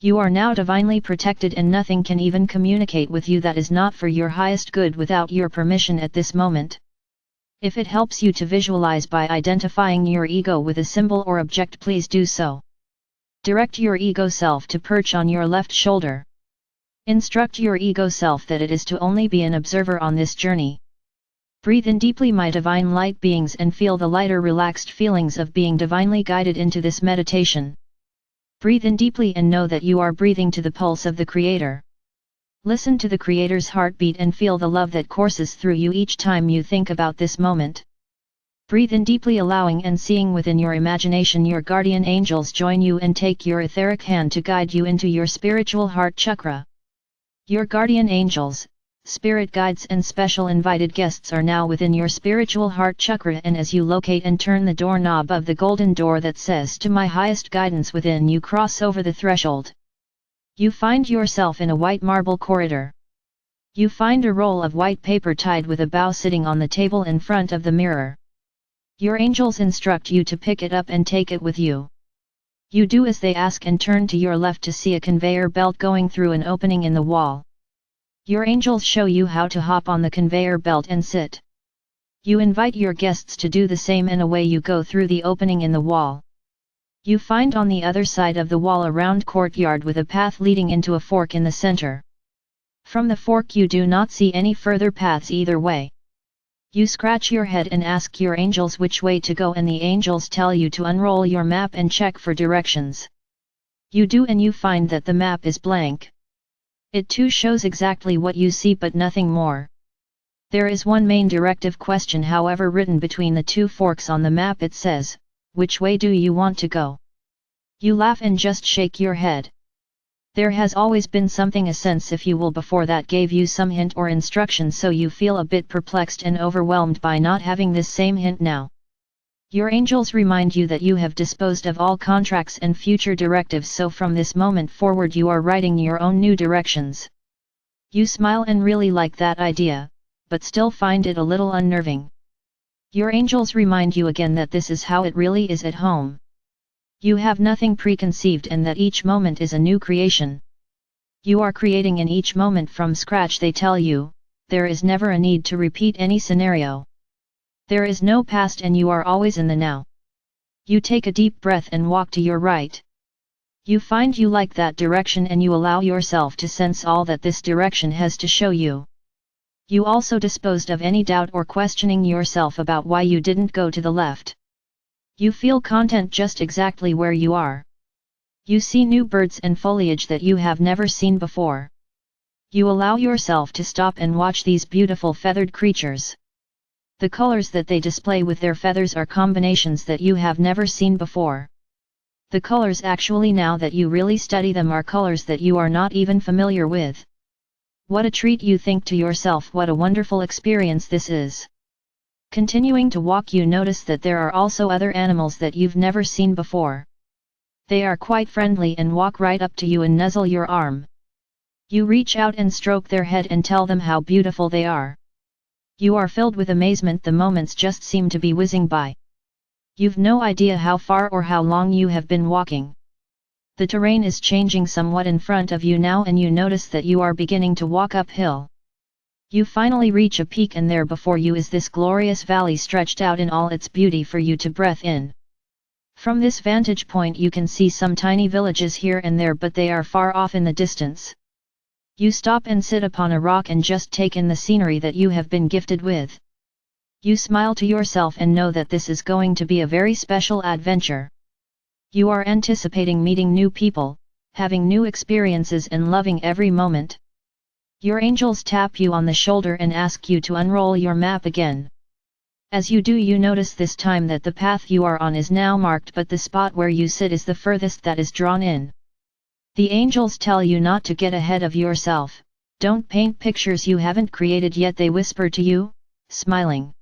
You are now divinely protected and nothing can even communicate with you that is not for your highest good without your permission at this moment. If it helps you to visualize by identifying your ego with a symbol or object, please do so. Direct your ego self to perch on your left shoulder. Instruct your ego self that it is to only be an observer on this journey. Breathe in deeply, my divine light beings, and feel the lighter, relaxed feelings of being divinely guided into this meditation. Breathe in deeply and know that you are breathing to the pulse of the Creator. Listen to the Creator's heartbeat and feel the love that courses through you each time you think about this moment. Breathe in deeply, allowing and seeing within your imagination your guardian angels join you and take your etheric hand to guide you into your spiritual heart chakra. Your guardian angels, spirit guides and special invited guests are now within your spiritual heart chakra, and as you locate and turn the doorknob of the golden door that says "To my highest guidance within," you cross over the threshold. You find yourself in a white marble corridor. You find a roll of white paper tied with a bow sitting on the table in front of the mirror. Your angels instruct you to pick it up and take it with you. You do as they ask and turn to your left to see a conveyor belt going through an opening in the wall. Your angels show you how to hop on the conveyor belt and sit. You invite your guests to do the same, and away you go through the opening in the wall. You find on the other side of the wall a round courtyard with a path leading into a fork in the center. From the fork you do not see any further paths either way. You scratch your head and ask your angels which way to go, and the angels tell you to unroll your map and check for directions. You do, and you find that the map is blank. It too shows exactly what you see but nothing more. There is one main directive question, however, written between the two forks on the map. It says, "Which way do you want to go?" You laugh and just shake your head. There has always been something, a sense if you will, before that gave you some hint or instruction, so you feel a bit perplexed and overwhelmed by not having this same hint now. Your angels remind you that you have disposed of all contracts and future directives, so from this moment forward you are writing your own new directions. You smile and really like that idea, but still find it a little unnerving. Your angels remind you again that this is how it really is at home. You have nothing preconceived and that each moment is a new creation. You are creating in each moment from scratch, they tell you. There is never a need to repeat any scenario. There is no past and you are always in the now. You take a deep breath and walk to your right. You find you like that direction and you allow yourself to sense all that this direction has to show you. You also disposed of any doubt or questioning yourself about why you didn't go to the left. You feel content just exactly where you are. You see new birds and foliage that you have never seen before. You allow yourself to stop and watch these beautiful feathered creatures. The colors that they display with their feathers are combinations that you have never seen before. The colors actually, now that you really study them, are colors that you are not even familiar with. What a treat, you think to yourself, what a wonderful experience this is. Continuing to walk, you notice that there are also other animals that you've never seen before. They are quite friendly and walk right up to you and nuzzle your arm. You reach out and stroke their head and tell them how beautiful they are. You are filled with amazement, the moments just seem to be whizzing by. You've no idea how far or how long you have been walking. The terrain is changing somewhat in front of you now, and you notice that you are beginning to walk uphill. You finally reach a peak, and there before you is this glorious valley stretched out in all its beauty for you to breathe in. From this vantage point you can see some tiny villages here and there, but they are far off in the distance. You stop and sit upon a rock and just take in the scenery that you have been gifted with. You smile to yourself and know that this is going to be a very special adventure. You are anticipating meeting new people, having new experiences and loving every moment. Your angels tap you on the shoulder and ask you to unroll your map again. As you do, you notice this time that the path you are on is now marked, but the spot where you sit is the furthest that is drawn in. The angels tell you not to get ahead of yourself. Don't paint pictures you haven't created yet, they whisper to you, smiling.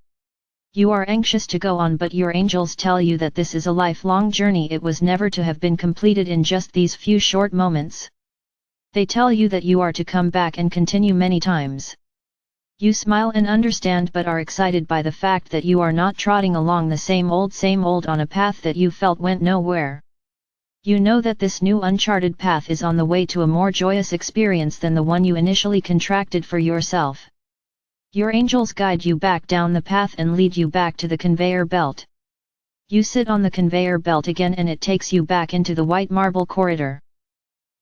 You are anxious to go on, but your angels tell you that this is a lifelong journey. It was never to have been completed in just these few short moments. They tell you that you are to come back and continue many times. You smile and understand, but are excited by the fact that you are not trotting along the same old on a path that you felt went nowhere. You know that this new uncharted path is on the way to a more joyous experience than the one you initially contracted for yourself. Your angels guide you back down the path and lead you back to the conveyor belt. You sit on the conveyor belt again and it takes you back into the white marble corridor.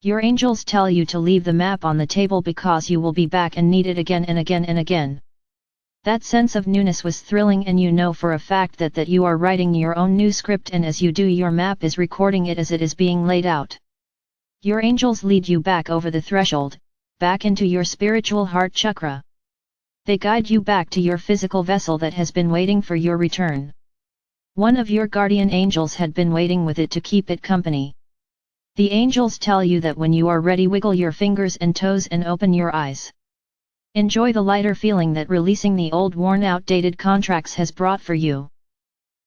Your angels tell you to leave the map on the table because you will be back and need it again and again and again. That sense of newness was thrilling, and you know for a fact that you are writing your own new script, and as you do, your map is recording it as it is being laid out. Your angels lead you back over the threshold, back into your spiritual heart chakra. They guide you back to your physical vessel that has been waiting for your return. One of your guardian angels had been waiting with it to keep it company. The angels tell you that when you are ready, wiggle your fingers and toes and open your eyes. Enjoy the lighter feeling that releasing the old worn-out dated contracts has brought for you.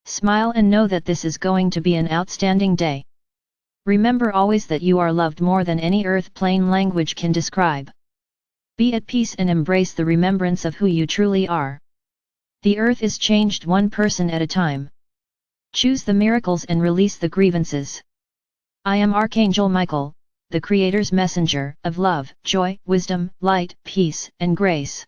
Smile and know that this is going to be an outstanding day. Remember always that you are loved more than any earth plane language can describe. Be at peace and embrace the remembrance of who you truly are. The earth is changed one person at a time. Choose the miracles and release the grievances. I am Archangel Michael, the Creator's messenger of love, joy, wisdom, light, peace, and grace.